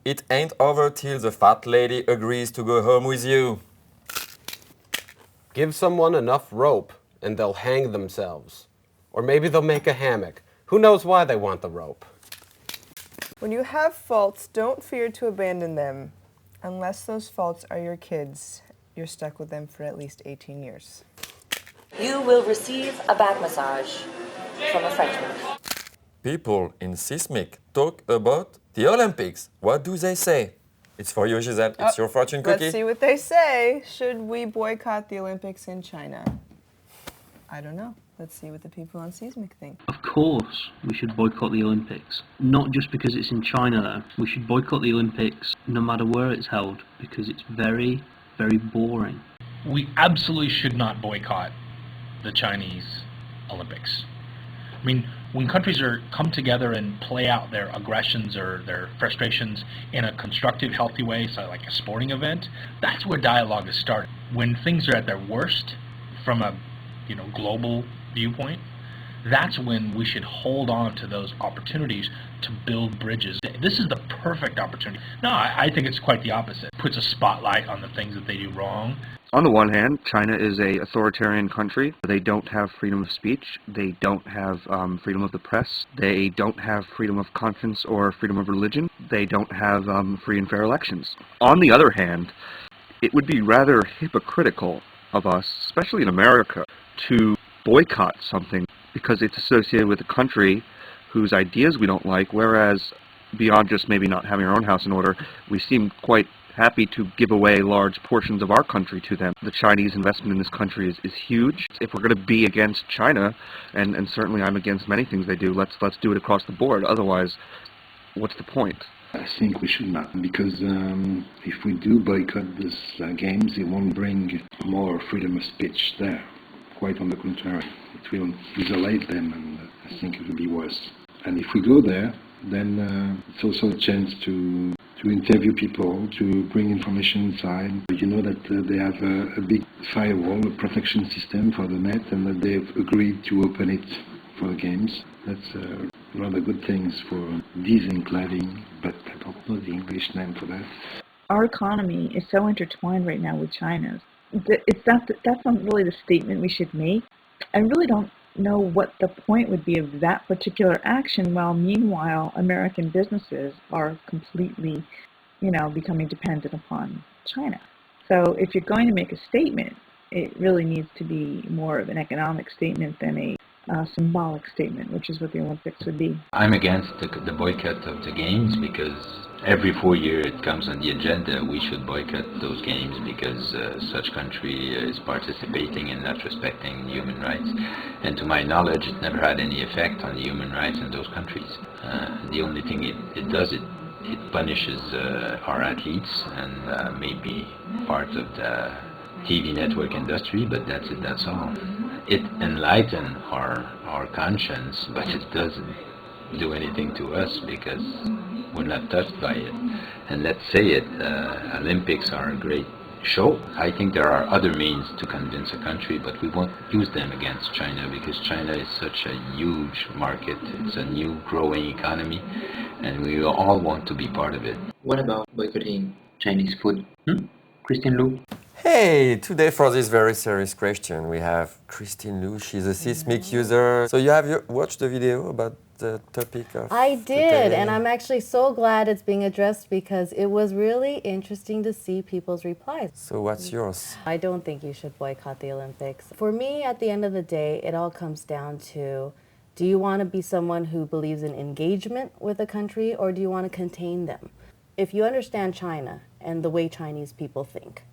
It ain't over till the fat lady agrees to go home with you. Give someone enough rope and they'll hang themselves. Or maybe they'll make a hammock. Who knows why they want the rope? When you have faults, don't fear to abandon them. Unless those faults are your kids, you're stuck with them for at least 18 years. You will receive a back massage from a Frenchman. People in Seesmic talk about the Olympics. What do they say? It's for you, Giselle. It's your fortune cookie. Let's see what they say. Should we boycott the Olympics in China? I don't know. Let's see what the people on Seesmic think. Of course, we should boycott the Olympics. Not just because it's in China, though. We should boycott the Olympics no matter where it's held, because it's very, very boring. We absolutely should not boycott the Chinese Olympics. I mean, when countries come together and play out their aggressions or their frustrations in a constructive, healthy way, so like a sporting event, that's where dialogue is started. When things are at their worst from a global viewpoint, that's when we should hold on to those opportunities to build bridges. This is the perfect opportunity. No, I think it's quite the opposite. It puts a spotlight on the things that they do wrong. On the one hand, China is an authoritarian country. They don't have freedom of speech. They don't have freedom of the press. They don't have freedom of conscience or freedom of religion. They don't have free and fair elections. On the other hand, it would be rather hypocritical of us, especially in America, to boycott something because it's associated with a country whose ideas we don't like, whereas beyond just maybe not having our own house in order, we seem quite happy to give away large portions of our country to them. The Chinese investment in this country is huge. If we're going to be against China, and certainly I'm against many things they do, let's do it across the board. Otherwise, what's the point? I think we should not, because if we do boycott these games, it won't bring more freedom of speech there. Quite on the contrary, it will isolate them, and I think it will be worse. And if we go there, then it's also a chance to interview people, to bring information inside. You know that they have a big firewall, a protection system for the net, and that they've agreed to open it for the games. That's one of the good things for desenclaving, but I don't know the English name for that. Our economy is so intertwined right now with China's. That's not really the statement we should make. I really don't know what the point would be of that particular action, while meanwhile American businesses are completely, becoming dependent upon China. So if you're going to make a statement, it really needs to be more of an economic statement than a symbolic statement, which is what the Olympics would be. I'm against the boycott of the games because every 4 years it comes on the agenda. We should boycott those games because such country is participating and not respecting human rights. And to my knowledge, it never had any effect on the human rights in those countries. The only thing it does, it punishes our athletes and maybe part of the TV network industry, but that's it, that's all. It enlightens our conscience, but it doesn't do anything to us because we're not touched by it. And let's say it, Olympics are a great show. I think there are other means to convince a country, but we won't use them against China because China is such a huge market. It's a new growing economy, and we all want to be part of it. What about boycotting Chinese food? Christine Lou? Hey, today for this very serious question, we have Christine Lou. She's a Seesmic user. So you have watched the video about the topic of I did, and I'm actually so glad it's being addressed because it was really interesting to see people's replies. So what's yours? I don't think you should boycott the Olympics. For me, at the end of the day, it all comes down to, do you want to be someone who believes in engagement with a country, or do you want to contain them? If you understand China and the way Chinese people think,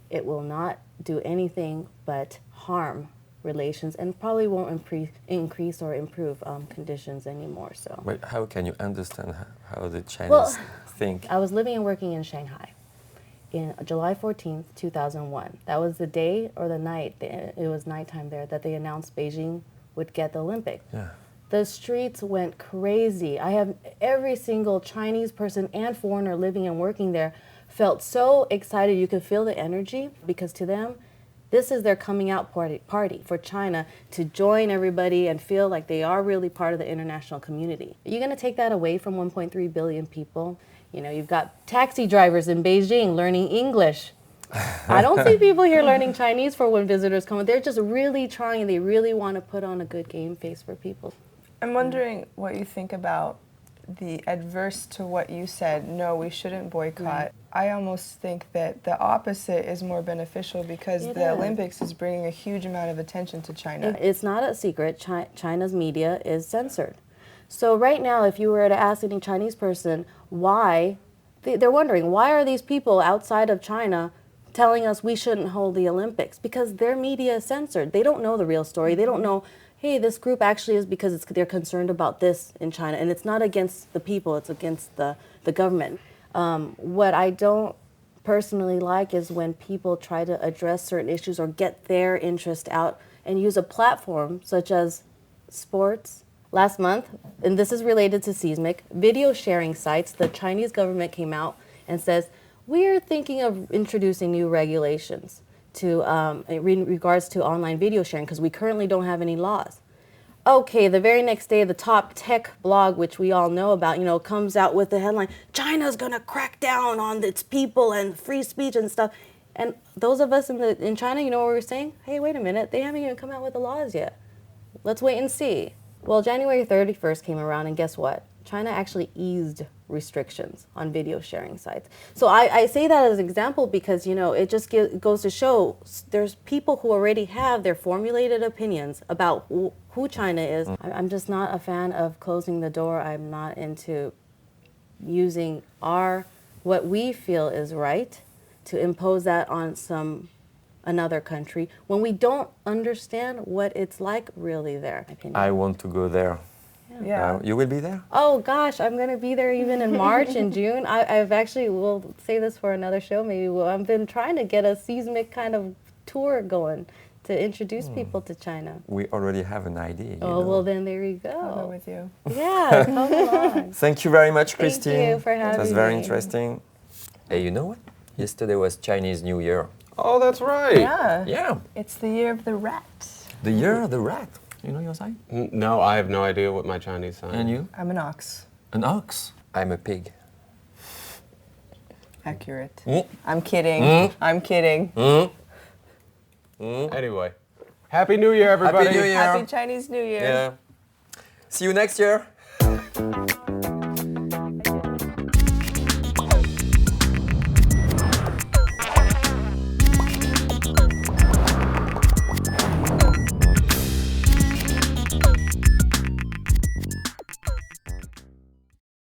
it will not do anything but harm relations and probably won't increase or improve conditions anymore. So. Wait, how can you understand how the Chinese think? I was living and working in Shanghai in July 14th, 2001. That was the day or the night, it was nighttime there, that they announced Beijing would get the Olympics. Yeah. The streets went crazy. I have every single Chinese person and foreigner living and working there felt so excited. You could feel the energy because to them, This is their coming out party for China to join everybody and feel like they are really part of the international community. Are you going to take that away from 1.3 billion people? You know, you've got taxi drivers in Beijing learning English. I don't see people here learning Chinese for when visitors come. They're just really trying. They really want to put on a good game face for people. I'm wondering what you think about the adverse to what you said, no, we shouldn't boycott. I almost think that the opposite is more beneficial because the Olympics is bringing a huge amount of attention to China. It's not a secret. China's media is censored. So right now, if you were to ask any Chinese person why, they're wondering, why are these people outside of China telling us we shouldn't hold the Olympics? Because their media is censored. They don't know the real story. They don't know, hey, this group actually is because they're concerned about this in China. And it's not against the people, it's against the government. What I don't personally like is when people try to address certain issues or get their interest out and use a platform such as sports. Last month, and this is related to Seesmic, video sharing sites, the Chinese government came out and says, we're thinking of introducing new regulations to in regards to online video sharing because we currently don't have any laws. Okay, the very next day, the top tech blog, which we all know about, comes out with the headline, China's gonna crack down on its people and free speech and stuff. And those of us in China, you know what we were saying? Hey, wait a minute, they haven't even come out with the laws yet. Let's wait and see. Well, January 31st came around, and guess what? China actually eased restrictions on video sharing sites. So I say that as an example because, it just goes to show there's people who already have their formulated opinions about who China is. I'm just not a fan of closing the door. I'm not into using what we feel is right to impose that on another country when we don't understand what it's like really there. I want to go there. Yeah. You will be there? Oh gosh, I'm going to be there even in March and June. I've actually, we'll say this for another show maybe, I've been trying to get a Seesmic kind of tour going to introduce people to China. We already have an idea. Well then there you go. I'll go with you. Yeah, come along. Thank you very much, Christine. Thank you for having me. It was very interesting. Hey, you know what? Yesterday was Chinese New Year. Oh, that's right. Yeah. Yeah. It's the year of the rat. The year of the rat. You know your sign? No, I have no idea what my Chinese sign is. And you? I'm an ox. An ox. I'm a pig. Accurate. Mm. I'm kidding. I'm kidding. Anyway, Happy New Year, everybody. Happy New Year. Happy Chinese New Year. Yeah. See you next year.